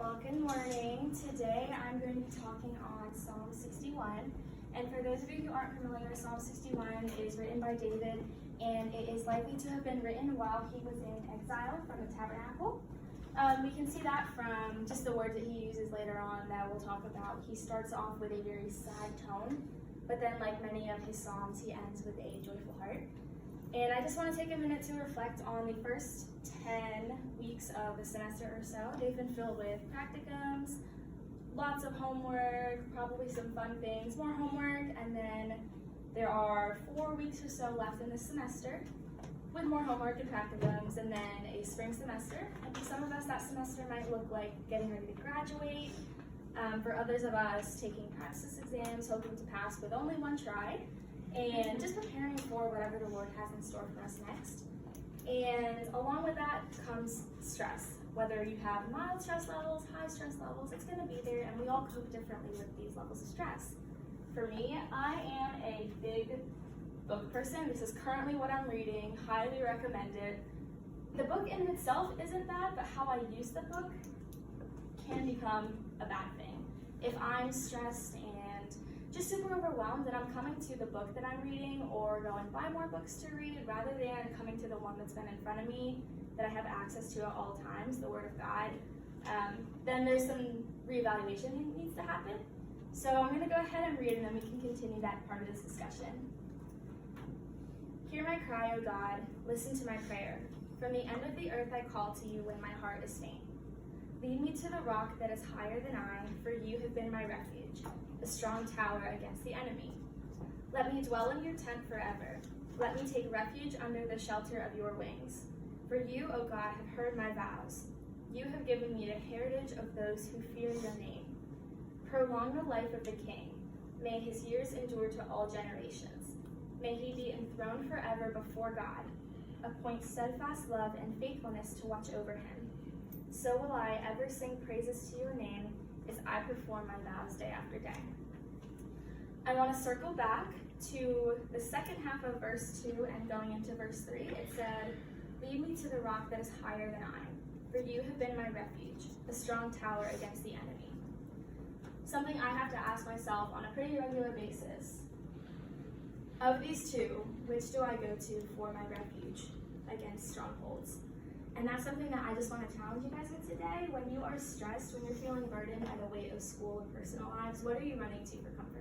Well, good morning. Today I'm going to be talking on Psalm 61. And for those of you who aren't familiar, Psalm 61 is written by David, and it is likely to have been written while he was in exile from the tabernacle. We can see that from just the words that he uses later on that we'll talk about. He starts off with a very sad tone, but then like many of his psalms, he ends with a joyful heart. And I just want to take a minute to reflect on the first 10 weeks of the semester or so. They've been filled with practicums, lots of homework, probably some fun things, more homework, and then there are 4 weeks or so left in the semester with more homework and practicums, and then a spring semester. And for some of us, that semester might look like getting ready to graduate. For others of us, taking practice exams, hoping to pass with only one try, and just preparing for whatever the Lord has in store for us next. And along with that comes stress. Whether you have mild stress levels, high stress levels, it's going to be there, and we all cope differently with these levels of stress. For me, I am a big book person. This is currently what I'm reading, highly recommend it. The book in itself isn't bad, but how I use the book can become a bad thing. If I'm stressed and just super overwhelmed, and I'm coming to the book that I'm reading or go and buy more books to read rather than coming to the one that's been in front of me that I have access to at all times, the Word of God, then there's some reevaluation that needs to happen. So I'm going to go ahead and read, and then we can continue that part of this discussion. Hear my cry, O God, listen to my prayer. From the end of the earth I call to you when my heart is faint. Lead me to the rock that is higher than I, for you have been my refuge, a strong tower against the enemy. Let me dwell in your tent forever. Let me take refuge under the shelter of your wings. For you, O God, have heard my vows. You have given me the heritage of those who fear your name. Prolong the life of the king. May his years endure to all generations. May he be enthroned forever before God. Appoint steadfast love and faithfulness to watch over him. So will I ever sing praises to your name as I perform my vows day after day. I want to circle back to the second half of verse 2 and going into verse 3. It said, lead me to the rock that is higher than I, for you have been my refuge, a strong tower against the enemy. Something I have to ask myself on a pretty regular basis. Of these two, which do I go to for my refuge against strongholds? And that's something that I just want to challenge you guys with today. When you are stressed, when you're feeling burdened by the weight of school and personal lives, what are you running to for comfort?